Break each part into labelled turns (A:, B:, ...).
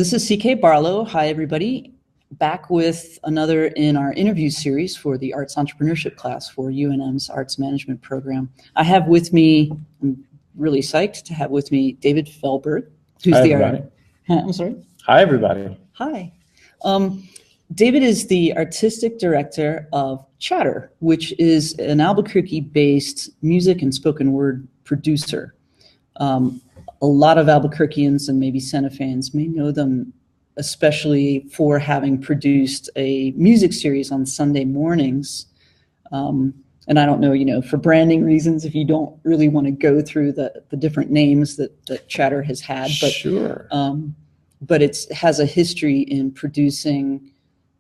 A: This is CK Barlow. Hi, everybody. Back with another in our interview series for the Arts Entrepreneurship class for UNM's Arts Management program. I have with me, I'm really psyched to have with me, David Felberg, who's
B: Hi,
A: the
B: everybody.
A: I'm sorry?
B: Hi, everybody.
A: Hi. David is the artistic director of Chatter, which is an Albuquerque-based music and spoken word producer. A lot of Albuquerqueans and maybe Santa fans may know them, especially for having produced a music series on Sunday mornings. And I don't know, for branding reasons, if you don't really want to go through the different names that Chatter has had. But,
B: sure.
A: But it has a history in producing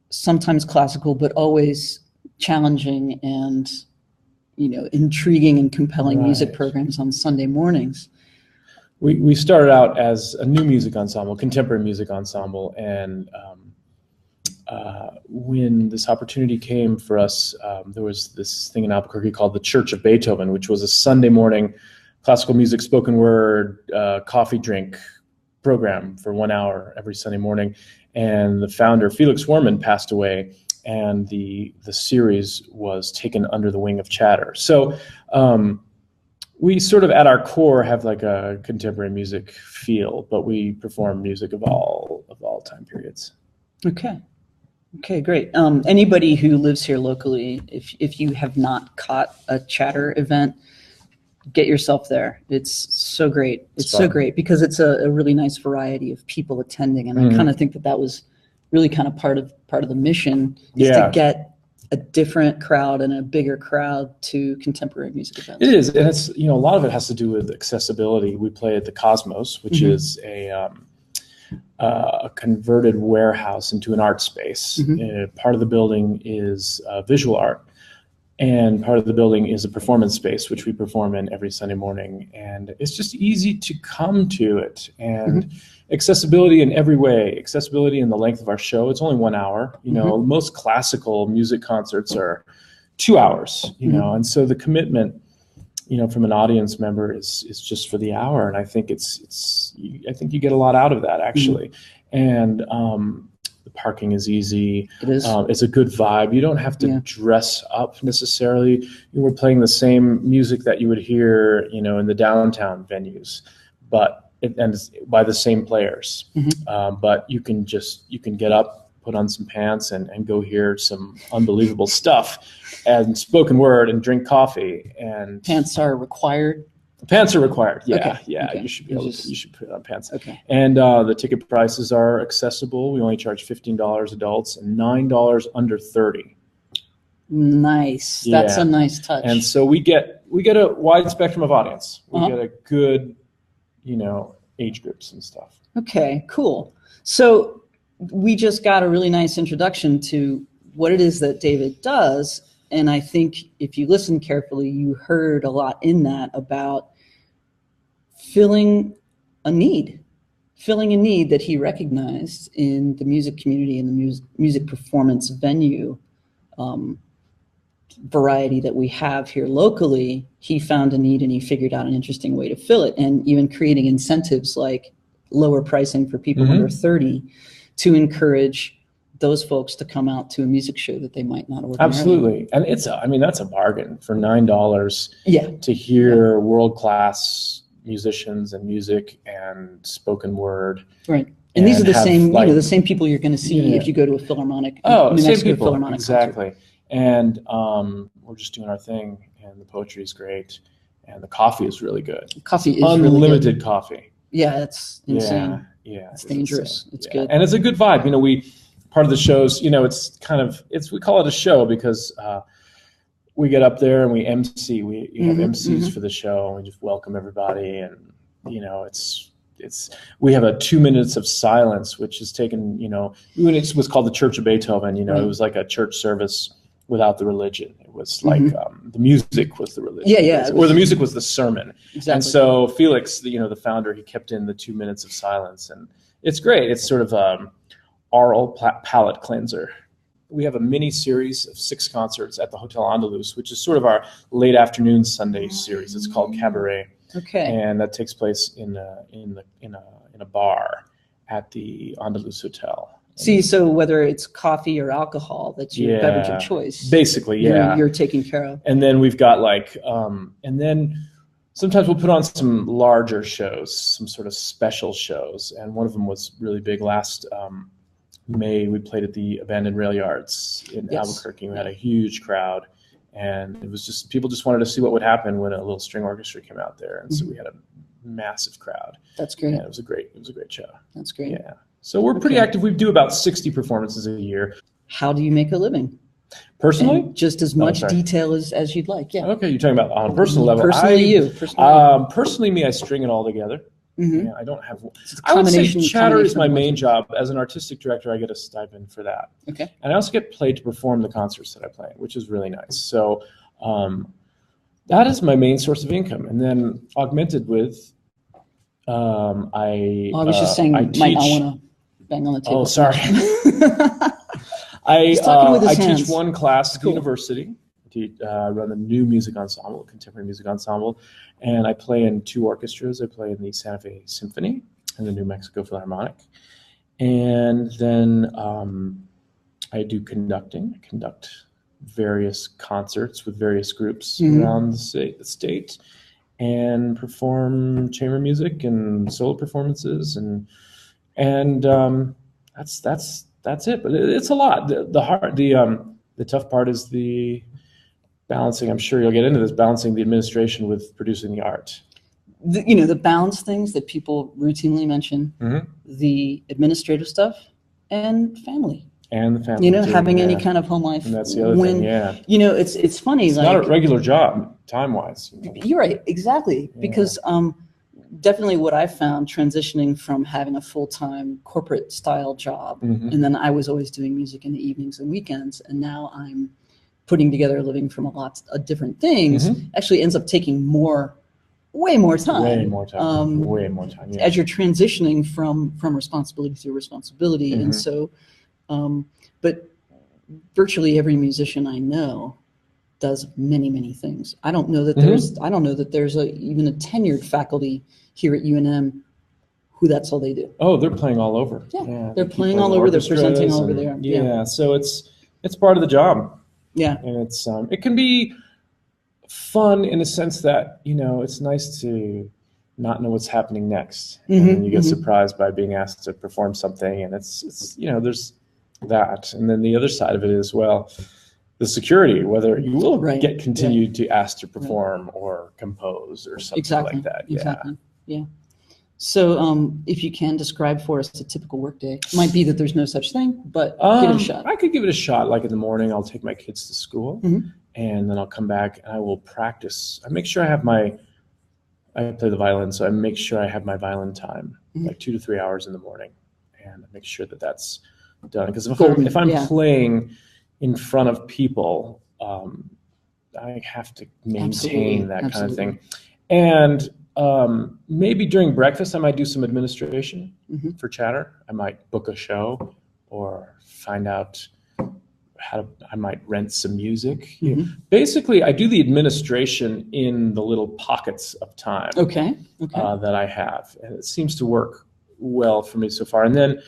A: sometimes classical, but always challenging and, intriguing and compelling music programs on Sunday mornings.
B: We started out as a new music ensemble, contemporary music ensemble, and when this opportunity came for us, there was this thing in Albuquerque called the Church of Beethoven, which was a Sunday morning classical music, spoken word, coffee drink program for 1 hour every Sunday morning. And the founder, Felix Warman, passed away, and the series was taken under the wing of Chatter. So we sort of, at our core, have like a contemporary music feel, but we perform music of all time periods.
A: Okay, great. Anybody who lives here locally, if you have not caught a Chatter event, get yourself there. It's so great. It's so great because it's a really nice variety of people attending, and I kind of think that was really kind of part of the mission is to get a different crowd and a bigger crowd to contemporary music events.
B: It is, and it's a lot of it has to do with accessibility. We play at the Cosmos, which is a converted warehouse into an art space. Part of the building is visual art, and part of the building is a performance space, which we perform in every Sunday morning. And it's just easy to come to it. And accessibility in every way, accessibility in the length of our show. It's only 1 hour. Most classical music concerts are 2 hours, and so the commitment, from an audience member is just for the hour. And I think I think you get a lot out of that, actually. And the parking is easy. It is. It's a good vibe. You don't have to dress up necessarily. We're playing the same music that you would hear, in the downtown venues, and it's by the same players. But you can get up, put on some pants, and go hear some unbelievable stuff, and spoken word, and drink coffee. And
A: pants are required.
B: Pants are required. Yeah,
A: okay.
B: yeah.
A: Okay.
B: You should be able to. You should put on pants.
A: Okay.
B: And the ticket prices are accessible. We only charge $15 adults and $9 under 30.
A: Nice. That's a nice touch.
B: And so we get a wide spectrum of audience. We get a good, age groups and stuff.
A: Okay, cool. So we just got a really nice introduction to what it is that David does. And I think if you listen carefully, you heard a lot in that about filling a need that he recognized in the music community and the music performance venue variety that we have here locally. He found a need and he figured out an interesting way to fill it, and even creating incentives like lower pricing for people under 30 to encourage those folks to come out to a music show that they might not ordinarily.
B: Absolutely. And that's a bargain for $9 to hear world-class musicians and music and spoken word.
A: Right. And these are the same, the same people you're going to see if you go to a Philharmonic, New Mexico Philharmonic
B: exactly.
A: concert.
B: And we're just doing our thing, and the poetry is great, and the coffee is really good.
A: Coffee is
B: unlimited
A: really good.
B: Coffee.
A: Yeah, it's insane.
B: Yeah,
A: it's dangerous.
B: Insane.
A: It's good,
B: and it's a good vibe. Part of the shows, we call it a show because we get up there and we MC. We have MCs for the show, and we just welcome everybody. And we have a 2 minutes of silence, which is taken. When it was called the Church of Beethoven, it was like a church service without the religion. It was like the music was the religion.
A: Yeah.
B: Or the music was the sermon.
A: Exactly.
B: And so Felix, the founder, he kept in the 2 minutes of silence, and it's great. It's sort of oral palate cleanser. We have a mini series of 6 concerts at the Hotel Andalus, which is sort of our late afternoon Sunday series. It's called Cabaret.
A: Okay.
B: And that takes place in a bar at the Andalus Hotel.
A: See, so whether it's coffee or alcohol, that's your beverage of choice.
B: Basically, yeah.
A: You're taken care of.
B: And then we've got like, and then sometimes we'll put on some larger shows, some sort of special shows. And one of them was really big last May. We played at the abandoned rail yards in Albuquerque. We had a huge crowd, and it was just, people just wanted to see what would happen when a little string orchestra came out there. And so we had a massive crowd.
A: That's great.
B: And it was a great show.
A: That's great.
B: Yeah. So we're pretty active. We do about 60 performances a year.
A: How do you make a living?
B: Personally?
A: And just as much detail as you'd like. Yeah.
B: Okay, you're talking about on a personal level.
A: Personally,
B: me, I string it all together. Yeah, I don't have.
A: I
B: would say chatter is my main job. As an artistic director, I get a stipend for that.
A: Okay.
B: And I also get paid to perform the concerts that I play, which is really nice. So that is my main source of income, and then augmented with. I was
A: just saying, I might not want to bang on the table.
B: Oh, sorry. I teach one class at the university. I run the new music ensemble, contemporary music ensemble, and I play in 2 orchestras. I play in the Santa Fe Symphony and the New Mexico Philharmonic. And then I do conducting. I conduct various concerts with various groups around the state, and perform chamber music and solo performances, and that's it. But it's a lot. The tough part is the balancing. I'm sure you'll get into this, balancing the administration with producing the art.
A: The balance things that people routinely mention, the administrative stuff, and family.
B: And the family.
A: Having any kind of home life.
B: And that's the other thing. Yeah.
A: It's funny.
B: It's not a regular job, time-wise.
A: You're right. Exactly. Yeah. Because definitely what I found transitioning from having a full-time corporate style job, and then I was always doing music in the evenings and weekends, and now I'm putting together a living from a lot of different things, actually ends up taking way more time.
B: Way more time. Yeah.
A: As you're transitioning from responsibility to responsibility. And so, but virtually every musician I know does many, many things. I don't know that there's even a tenured faculty here at UNM who that's all they do.
B: Oh, they're playing all over.
A: Yeah, they're playing all over. They're presenting all over there.
B: Yeah, so it's part of the job.
A: Yeah,
B: and it's it can be fun in a sense that it's nice to not know what's happening next, and then you get surprised by being asked to perform something, and it's there's that, and then the other side of it is, well, the security, whether you will get continued to ask to perform or compose or something like that.
A: Exactly. Yeah. So if you can describe for us a typical workday, it might be that there's no such thing, but give it a shot.
B: I could give it a shot. Like in the morning, I'll take my kids to school, and then I'll come back and I will practice. I make sure I play the violin, so I make sure I have my violin time, like 2 to 3 hours in the morning, and I make sure that that's done. Because if I'm playing in front of people, I have to maintain that kind of thing. And maybe during breakfast, I might do some administration for chatter. I might book a show or find out I might rent some music. Basically, I do the administration in the little pockets of time that I have. And it seems to work well for me so far. And then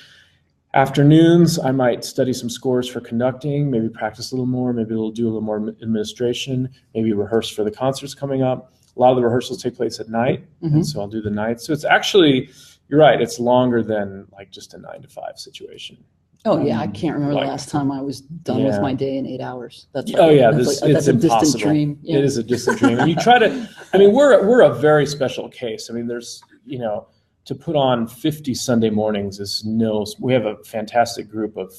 B: afternoons, I might study some scores for conducting, maybe practice a little more, maybe do a little more administration, maybe rehearse for the concerts coming up. A lot of the rehearsals take place at night, and so I'll do the nights. So it's actually, you're right, it's longer than like just a 9-to-5 situation.
A: Oh yeah, I can't remember the last time I was done with my day in 8 hours. That's
B: it's
A: a
B: impossible.
A: Distant dream. Yeah.
B: It is a distant dream. And you try to, we're a very special case. There's, to put on 50 Sunday mornings we have a fantastic group of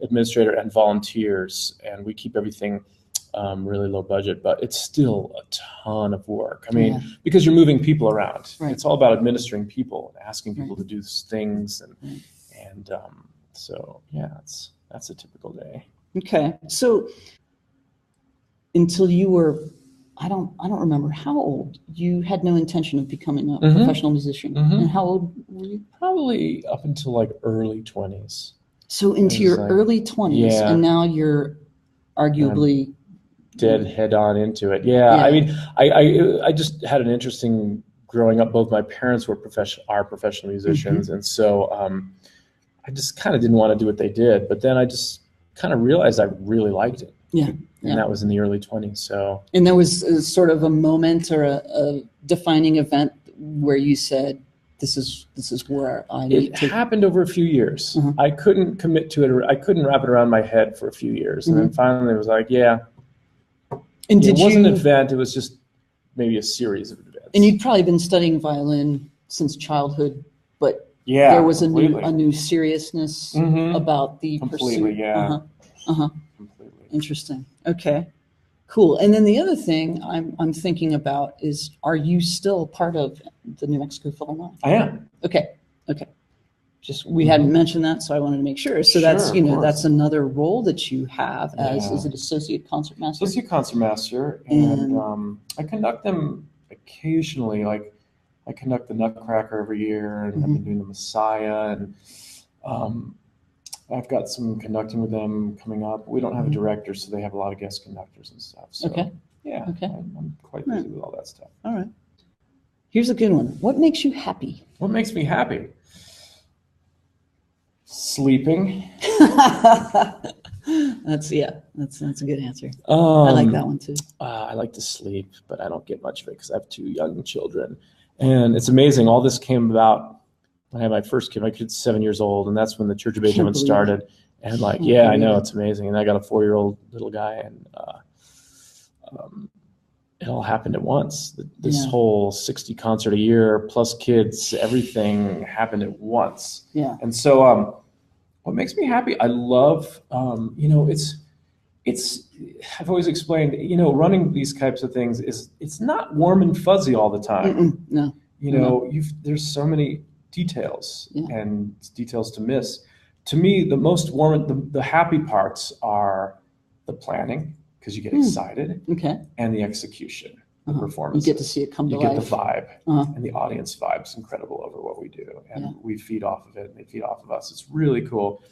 B: administrator and volunteers, and we keep everything really low budget, but it's still a ton of work. Because you're moving people around. It's all about administering people and asking people to do things, and so yeah, that's a typical day.
A: Okay, so until you were, I don't remember how old, you had no intention of becoming a professional musician. And how old were you?
B: Probably up until like early 20s.
A: So into your early 20s, and now you're arguably
B: dead head on into it. Yeah. I just had an interesting growing up, both my parents are professional musicians. And so I just kind of didn't want to do what they did. But then I just kind of realized I really liked it.
A: Yeah.
B: And that was in the early 20s. So.
A: And there was sort of a moment or a defining event where you said, this is where I need to.
B: It happened over a few years. I couldn't commit to it. I couldn't wrap it around my head for a few years. And then finally it was like, yeah.
A: And
B: it wasn't an event. It was just maybe a series of events.
A: And you'd probably been studying violin since childhood, but
B: yeah,
A: there was
B: completely.
A: a new seriousness about the
B: completely,
A: pursuit.
B: Yeah. Completely.
A: Interesting. Okay. Cool. And then the other thing I'm thinking about is, are you still part of the New Mexico Philharmonic?
B: I am.
A: Okay. Just we hadn't mentioned that, so I wanted to make sure. So that's that's another role that you have as is it associate concertmaster?
B: Associate concertmaster, and I conduct them occasionally. Like I conduct the Nutcracker every year, and I've been doing the Messiah, and I've got some conducting with them coming up. We don't have a director, so they have a lot of guest conductors and stuff. So, I'm quite busy with all that stuff.
A: All right. Here's a good one. What makes you happy?
B: What makes me happy? Sleeping.
A: That's a good answer. I like that one too.
B: I like to sleep, but I don't get much of it because I have 2 young children. And it's amazing. All this came about when I had my first kid. My kid's 7 years old, and that's when the Church of Beethoven started. And I know, it's amazing. And I got a 4-year-old little guy, and it all happened at once. This whole 60 concert a year plus kids, everything happened at once.
A: Yeah.
B: And so what makes me happy, I love, I've always explained, running these types of things it's not warm and fuzzy all the time.
A: No.
B: There's so many details and details to miss. To me, the most warm, the happy parts are the planning, because you get excited, and the execution, the performance.
A: You get to see it come to life.
B: You get the vibe, and the audience vibe's incredible over what we do, and we feed off of it, and they feed off of us. It's really cool.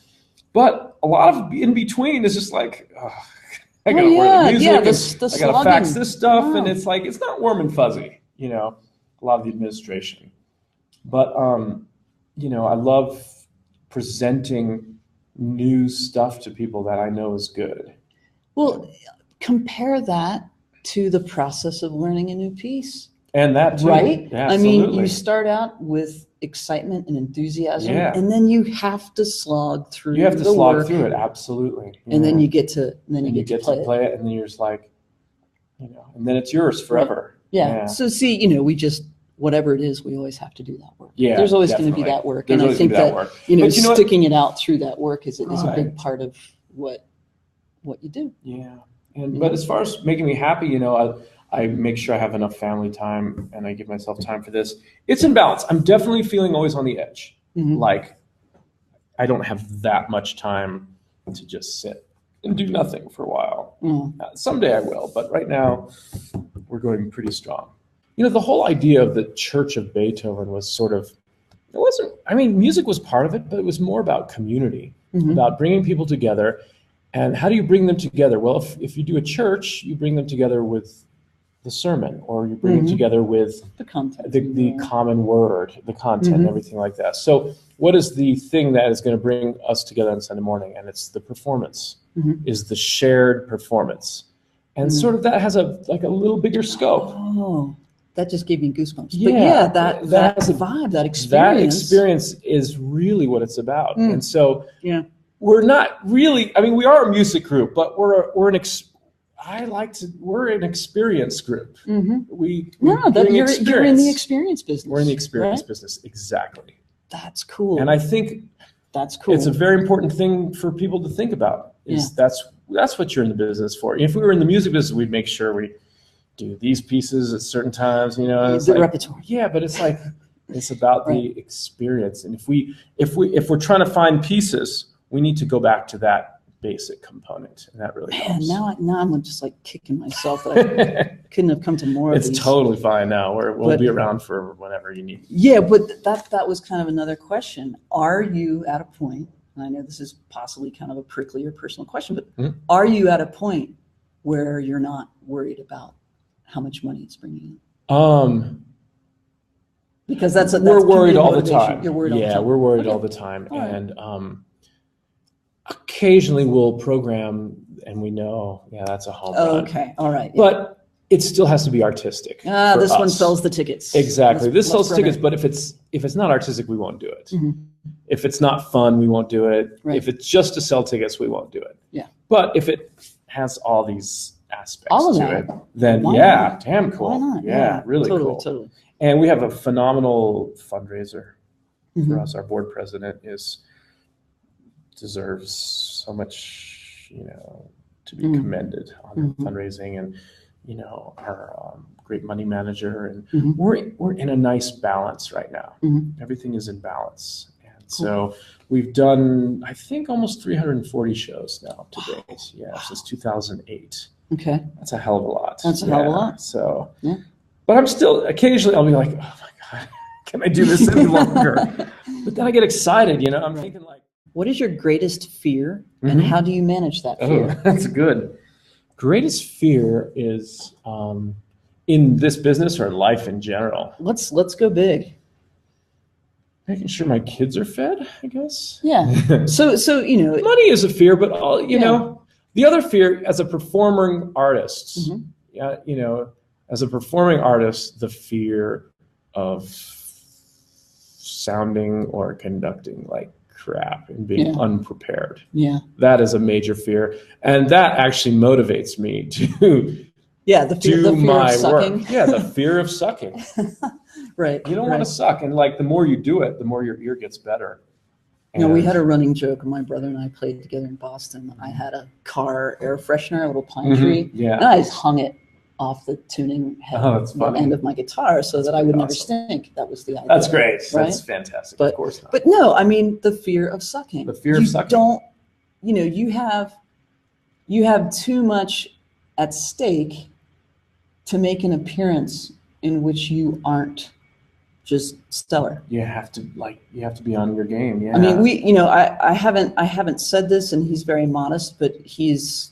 B: But a lot of in between is just like, I gotta wear the music, I gotta fax this stuff, and it's like, it's not warm and fuzzy, a lot of the administration. But, I love presenting new stuff to people that I know is good.
A: Well, compare that to the process of learning a new piece.
B: And that too.
A: Right?
B: Yeah,
A: I mean, you start out with excitement and enthusiasm, and then you have to slog through
B: through it, absolutely.
A: And then you get to play
B: it, and then you're just like, and then it's yours forever.
A: Yeah. So see, we just, whatever it is, we always have to do that work.
B: Yeah,
A: there's always going to be that work. And I think that, sticking it out through that work is a big part of what you do.
B: Yeah. But as far as making me happy, I make sure I have enough family time, and I give myself time for this. It's in balance. I'm definitely feeling always on the edge. Like I don't have that much time to just sit and do nothing for a while. Someday I will, but right now we're going pretty strong. The whole idea of the Church of Beethoven was sort of, music was part of it, but it was more about community, about bringing people together. And how do you bring them together? Well, if you do a church, you bring them together with the sermon, or you bring them together with
A: the content,
B: the common word, the content, and everything like that. So what is the thing that is going to bring us together on Sunday morning? And it's the performance, is the shared performance. And sort of that has a little bigger scope.
A: Oh, that just gave me goosebumps. Yeah, but that has a vibe, that experience.
B: That experience is really what it's about. And so we're not really, we are a music group, but we're an experience group.
A: You're in the experience business.
B: We're in the experience business, exactly.
A: That's cool.
B: And I think
A: that's cool.
B: It's a very important thing for people to think about. That's what you're in the business for. If we were in the music business, we'd make sure we do these pieces at certain times.
A: It's the repertoire.
B: Yeah, but it's like it's about the experience. And if we're trying to find pieces, we need to go back to that basic component, and that really helps.
A: Now I'm just like kicking myself that I couldn't have come to more of these.
B: It's totally fine now. We'll be around for whenever you need.
A: Yeah, but that was kind of another question. Are you at a point, and I know this is possibly kind of a prickly or personal question, but are you at a point where you're not worried about how much money it's bringing in? Because that's
B: we're worried all the
A: motivation.
B: time.
A: You're worried all the
B: Yeah,
A: time.
B: we're worried
A: Okay.
B: all the time.
A: All right.
B: And occasionally we'll program and we know, yeah, that's a home run.
A: Okay, all right. Yeah.
B: But it still has to be artistic.
A: This one
B: us.
A: sells the tickets.
B: Exactly. This sells
A: program.
B: tickets, but if it's not artistic, we won't do it.
A: Mhm.
B: If it's not fun, we won't do it.
A: Right.
B: If it's just to sell tickets, we won't do it.
A: Yeah.
B: But if it has all these aspects
A: All of
B: to
A: that.
B: it, then
A: Why
B: yeah,
A: not?
B: damn cool.
A: Why not?
B: Yeah, really
A: totally,
B: cool.
A: Totally.
B: And we have a phenomenal fundraiser
A: Mhm.
B: for us. Our board president deserves so much, to be
A: Mhm.
B: commended on
A: Mhm.
B: fundraising, and our great money manager, and
A: Mhm.
B: we're in a nice balance right now.
A: Mhm.
B: Everything is in balance, and so we've done, I think, almost 340 shows now to date. Yeah, since 2008.
A: Okay.
B: That's a hell of a lot.
A: That's a hell of a lot.
B: So,
A: Yeah.
B: but I'm still occasionally I'll be like, oh my god, can I do this any longer? But then I get excited. I'm thinking like,
A: What is your greatest fear, and
B: Mhm.
A: how do you manage that
B: oh,
A: fear?
B: that's good. Greatest fear is in this business or life in general.
A: Let's go big.
B: Making sure my kids are fed, I guess.
A: Yeah. So
B: Money is a fear, but
A: Yeah.
B: the other fear as a performing artist,
A: Mhm.
B: as a performing artist, the fear of sounding or conducting like crap and being
A: Yeah.
B: unprepared.
A: Yeah.
B: That is a major fear, and that actually motivates me to
A: Yeah. The fear
B: my
A: of sucking.
B: work. Yeah, the fear of sucking.
A: Right.
B: You don't want to suck, and like the more you do it, the more your ear gets better.
A: We
B: And-
A: had a running joke. My brother and I played together in Boston. I had a car air freshener, a little pine
B: Mhm,
A: tree,
B: yeah.
A: and I just hung it off the tuning head,
B: Oh, that's funny.
A: end of my guitar, so that I would never
B: awesome.
A: stink. That was the idea.
B: That's great.
A: Right?
B: That's fantastic.
A: But-
B: of course not.
A: But no, I mean the fear of sucking.
B: The fear of
A: You
B: sucking.
A: Don't. You have too much at stake to make an appearance in which you aren't just stellar.
B: you have to be on your game. Yeah.
A: I mean, I haven't said this, and he's very modest, but he's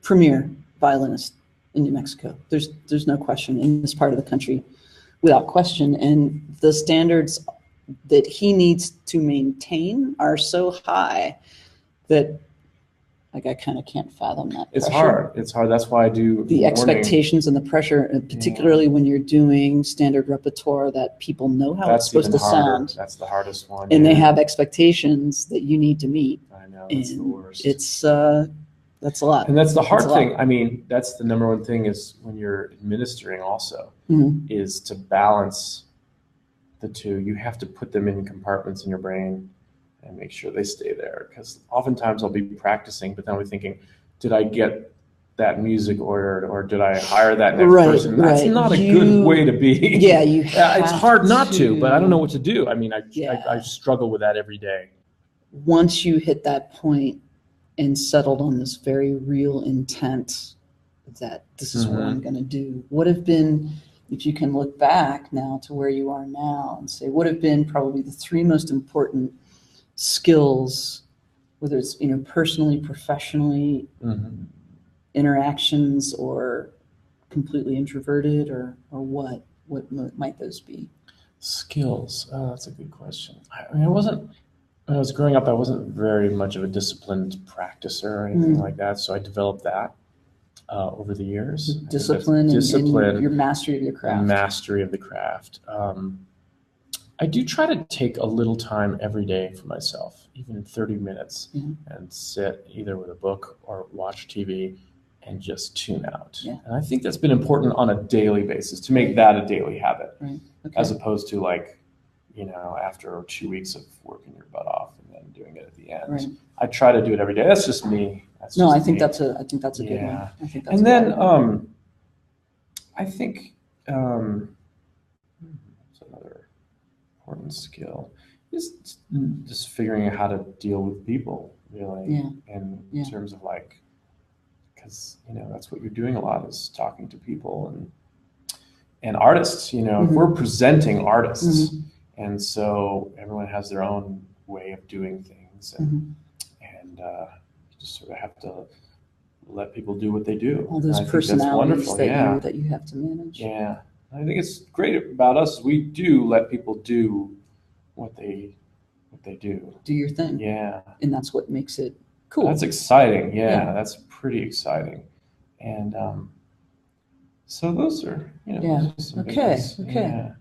A: premier violinist in New Mexico. There's no question in this part of the country, without question. And the standards that he needs to maintain are so high that I kind of can't fathom that.
B: It's
A: pressure.
B: hard. It's hard. That's why I do
A: The
B: morning.
A: expectations and the pressure, and particularly when you're doing standard repertoire that people know how
B: That's
A: it's supposed
B: even
A: to
B: harder.
A: sound,
B: That's the hardest one.
A: and they
B: yeah.
A: have expectations that you need to meet.
B: I know. That's the
A: And
B: worst.
A: it's that's a lot.
B: And that's the hard
A: It's a lot.
B: thing. I mean, that's the number one thing is when you're administering also
A: Mhm.
B: is to balance the two. You have to put them in compartments in your brain and make sure they stay there. Because oftentimes I'll be practicing, but then I'll be thinking, did I get that music ordered or did I hire that next
A: Right,
B: person? That's
A: right.
B: not a good way to be.
A: Yeah, you.
B: It's
A: have
B: hard not to, but I don't know what to do. I mean,
A: Yeah.
B: I struggle with that every day.
A: Once you hit that point and settled on this very real intent that this is what
B: Mhm.
A: I'm going to do, would have been, if you can look back now to where you are now and say, would have been probably the three most important skills, whether it's personally, professionally,
B: Mhm.
A: interactions, or completely introverted, or what might those be?
B: Skills. Oh, that's a good question. I mean, when I was growing up, I wasn't very much of a disciplined practicer or anything like that. So I developed that over the years. I think that's
A: Discipline,
B: discipline,
A: and your mastery of your craft.
B: mastery of the craft. I do try to take a little time every day for myself, even 30 minutes,
A: Mhm.
B: and sit either with a book or watch TV and just tune out.
A: Yeah.
B: And I think that's been important on a daily basis to make that a daily habit,
A: Right. Okay.
B: as opposed to after 2 weeks of working your butt off and then doing it at the end.
A: Right.
B: I try to do it every day. That's just me. That's
A: No,
B: just
A: I think
B: me.
A: that's a good one.
B: Yeah.
A: I think that's
B: And
A: a
B: then
A: valid one.
B: I think it's another important skill is just figuring out how to deal with people, really.
A: Yeah.
B: And
A: Yeah.
B: in terms of because that's what you're doing a lot is talking to people and artists. If
A: Mhm.
B: we're presenting artists,
A: Mhm.
B: and so everyone has their own way of doing things, and
A: Mhm.
B: you just sort of have to let people do what they do.
A: All
B: And
A: those
B: I think that's
A: personalities
B: wonderful.
A: that
B: Yeah.
A: you have to manage.
B: Yeah. I think it's great about us. We do let people do what they do.
A: Do your thing.
B: Yeah.
A: And that's what makes it cool.
B: That's exciting.
A: Yeah.
B: That's pretty exciting. And so those are,
A: Yeah.
B: those are some big ones.
A: Okay.
B: Yeah.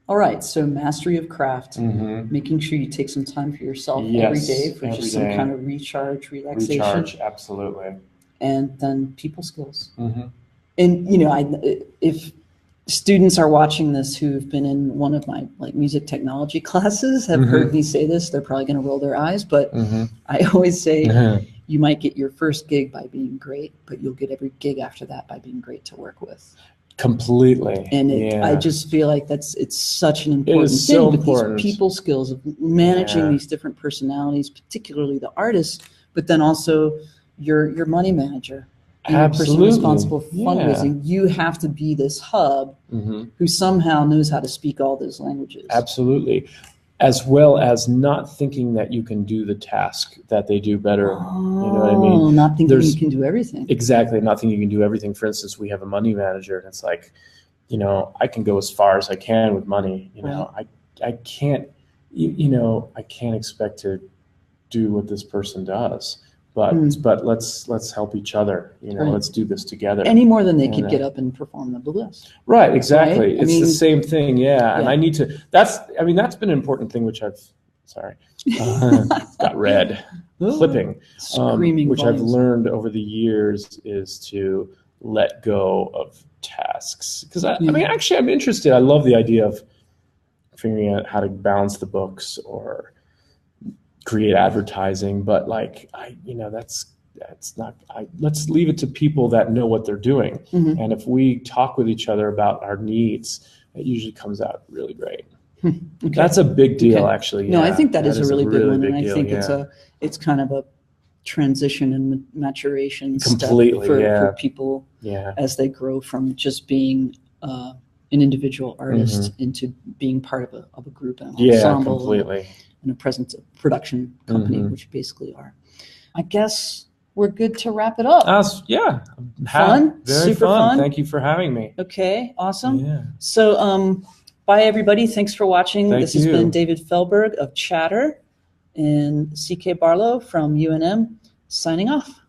A: All right. So mastery of craft,
B: Mm-hmm.
A: making sure you take some time for yourself every
B: Yes,
A: day for
B: every
A: just some
B: day.
A: kind of recharge, relaxation.
B: Recharge, absolutely.
A: And then people skills.
B: Mm-hmm.
A: And, if students are watching this who've been in one of my music technology classes have
B: Mm-hmm.
A: heard me say this, they're probably going to roll their eyes, but
B: Mm-hmm.
A: I always say
B: Mm-hmm.
A: you might get your first gig by being great, but you'll get every gig after that by being great to work with.
B: Completely.
A: And I just feel like it's such an important thing
B: so
A: with
B: important.
A: these people skills of managing
B: Yeah.
A: these different personalities, particularly the artists, but then also your money manager, the person
B: Absolutely.
A: responsible for
B: Yeah.
A: fundraising. You have to be this hub
B: Mm-hmm.
A: who somehow knows how to speak all those languages.
B: Absolutely. As well as not thinking that you can do the task that they do better.
A: Oh,
B: You know what I mean?
A: not thinking
B: There's-
A: you can do everything.
B: Exactly. Not thinking you can do everything. For instance, we have a money manager, and it's like, I can go as far as I can with money. I can't, I can't expect to do what this person does. But let's help each other.
A: Right.
B: Let's do this together.
A: Any more than they could
B: And,
A: get up and perform the blues.
B: Right, exactly.
A: Right?
B: It's the same thing, yeah. And
A: Yeah.
B: I need to. That's been an important thing, which got red clipping,
A: Screaming
B: which I've
A: volumes.
B: learned over the years is to let go of tasks. Because actually, I'm interested. I love the idea of figuring out how to balance the books or create advertising, but that's not. Let's leave it to people that know what they're doing.
A: Mhm.
B: And if we talk with each other about our needs, it usually comes out really great.
A: Okay.
B: That's a big deal,
A: Okay.
B: actually.
A: No, I
B: yeah.
A: think that is a really big one,
B: big
A: and I
B: deal,
A: think
B: yeah.
A: it's kind of a transition and maturation
B: Completely,
A: step
B: yeah.
A: for people
B: Yeah.
A: as they grow from just being an individual artist into being part of a group and an
B: Yeah,
A: ensemble
B: completely.
A: and a production company, which you basically are. I guess we're good to wrap it up.
B: Yeah.
A: Fun?
B: Very
A: Super fun?
B: Thank you for having me.
A: Okay, awesome.
B: Yeah.
A: So, bye everybody. Thanks for watching.
B: Thank
A: This has
B: you.
A: been David Felberg of Chatter and CK Barlow from UNM signing off.